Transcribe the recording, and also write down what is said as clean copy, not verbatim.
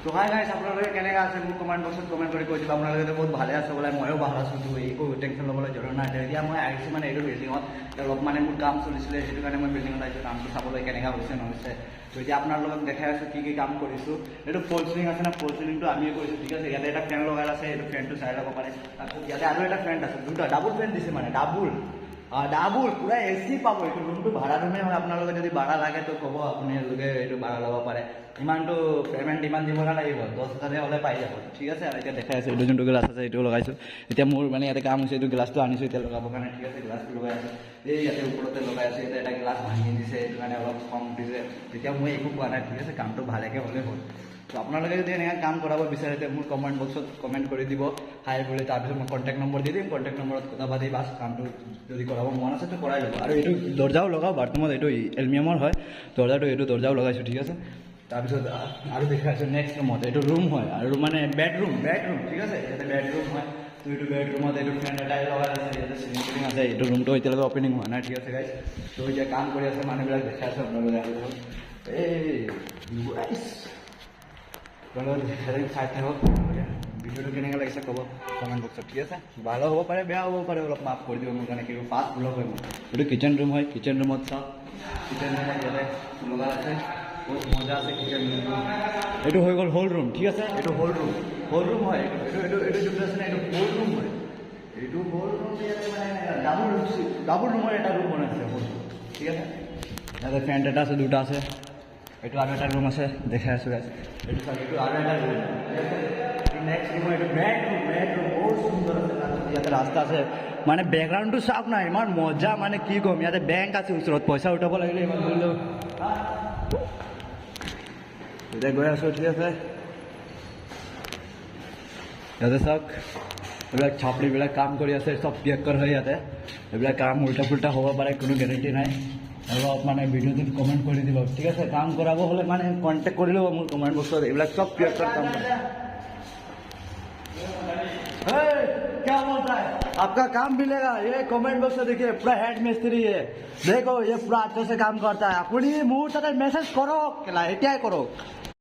তো hi guys আপোনালোকে কেনেকৈ আছে মোক কমেণ্ট বক্সত কমেণ্ট কৰি কৈ দিব আপোনালোকে বহুত ভালে আছে বোলে ময়ো ভাল আছোঁ তো একো টেনশ্যন ল'বলৈ জৰুৰী নাই এতিয়া মই আহিছোঁ মানে এইটো বিল্ডিঙত অলপ মানে মোৰ কাম চলিছিলে সেইটো কাৰণে মই বিল্ডিঙত আহিছোঁ কামটো চাবলৈ কেনেকুৱা হৈছে নহৈছে তো এতিয়া আপোনাৰ লগত দেখাই আছোঁ কি কাম কৰিছোঁ এইটো ফল চিলিং আছে না ফল চিলিংটো আমিয়ে কৰিছোঁ ঠিক আছে ইয়াতে এটা ফেন লগাই আছে এইটো ফেনটো চাই ল'ব পাৰে তাৰপিছত ইয়াতে আৰু এটা ফেন আছে দুটা ডাবুল ফেন দিছে মানে ডাবুল পুৰা এচি পাব এইটো ৰুমটো ভাড়া ৰুমে হয় আপোনালোকে যদি ভাড়া লাগে তো ক'ব আপোনালোকে এইটো ভাড়া ল'ব পাৰে ইমানটো পে'মেণ্ট ইমান দিব নালাগিব 10,000 হ'লে পাই যাব ঠিক আছে আৰু এতিয়া দেখাই আছোঁ এইটো যোনটো গ্লাছ আছে এইটো লগাইছোঁ এতিয়া মোৰ মানে ইয়াতে কাম হৈছে এইটো গ্লাছটো আনিছোঁ এতিয়া লগাবৰ কাৰণে ঠিক আছে গ্লাছটো লগাই আছোঁ এই ইয়াতে ওপৰতে লগাই আছোঁ এতিয়া এটা গ্লাছ ভাঙি দিছে এইটো কাৰণে অলপ খং উঠিছে তেতিয়া মই একো কোৱা নাই ঠিক আছে কামটো ভালকৈ হ'লে হ'ল তো আপোনালোকে যদি এনেকৈ কাম কৰাব বিচাৰে তেতিয়া মোৰ কমেণ্ট বক্সত কমেণ্ট কৰি দিব হাই বুলি তাৰপিছত মই কণ্টেক্ট নম্বৰ দি দিম কণ্টেক্ট নম্বৰত কথা পাতি বাছ কামটো যদি কৰাব মন আছে তো কৰাই ল'ব আৰু এইটো দৰ্জাও লগাওঁ বাথৰুমত এইটো এলুমিনিয়ামৰ হয় দৰ্জাটো এইটো দৰ্জাও লগাইছোঁ ঠিক আছে তাৰপিছত আৰু দেখাইছোঁ নেক্সট ৰুমত এইটো ৰুম হয় আৰু মানে বেডৰুম ঠিক আছে ইয়াতে বেডৰুম হয় তো এইটো বেডৰুমত এইটো ফেন এটাই লগাই আছে ইয়াতে চিলিং টিলিং আছে এইটো ৰুমটো এতিয়ালৈকে অপেনিং হোৱা নাই ঠিক আছে গাইছ তো এতিয়া কাম কৰি আছে মানুহবিলাক দেখাই আছে আপোনালোকে চাই থাকক ভিডিঅ'টো কেনেকৈ লাগিছে ক'ব কমেণ্ট বক্সত ঠিক আছে ভালো হ'ব পাৰে বেয়া হ'ব পাৰে অলপ মাফ কৰি দিব মোৰ কাৰণে কিন্তু ফাৰ্ষ্ট ব্লগ হয় মোৰ এইটো কিচেন ৰুম হয় কিচেন ৰুমত চাওক কিচেন ৰুমত ইয়াতে লগা আছে বহুত মজা আছে কিচেন ৰুম এইটো হৈ গ'ল হ'ল ৰুম ঠিক আছে এইটো হ'ল ৰুম হয় এইটো যোনটো আছে না এইটো হ'ল ৰুম হয় এইটো হ'ল ৰুম ইয়াতে মানে ডাবুল ৰুমৰ এটা ৰুম বনাইছে হ'ল ঠিক আছে ইয়াতে ফেন এটা আছে দুটা আছে এইটো আৰু এটা ৰুম আছে দেখাই আছোঁ গাইছ এইটো আৰু এটা ৰুম নেক্সট ৰুম এইটো বেডৰুম বহুত সুন্দৰ আছে তাৰপিছত ইয়াতে ৰাস্তা আছে মানে বেকগ্ৰাউণ্ডটো চাওক না ইমান মজা মানে কি ক'ম ইয়াতে বেংক আছে ওচৰত পইচা উঠাব লাগিলে ইমান ধৰিলেও এতিয়া গৈ আছোঁ ঠিক আছে ইয়াতে চাওক এইবিলাক ছাপৰিবিলাক কাম কৰি আছে চব পিয়ক্কৰ হয় ইয়াতে এইবিলাক কাম উল্টা পুল্টা হ'ব পাৰে কোনো গেৰেণ্টি নাই অলপ মানে ভিডিঅ'টোত কমেণ্ট কৰি দিব ঠিক আছে কাম কৰাব হ'লে মানে কণ্টেক্ট কৰি ল'ব মোৰ কমেণ্ট বক্সত এইবিলাক চব পিয়ক্কৰ কাম কৰে क्या बोलता है आपका काम मिलेगा ये कमेंट बॉक्स में देखिए पूरा हेड मिस्त्री है देखो ये पूरा अच्छे से काम करता है अपनी मुहूर्त मैसेज करो क्या करो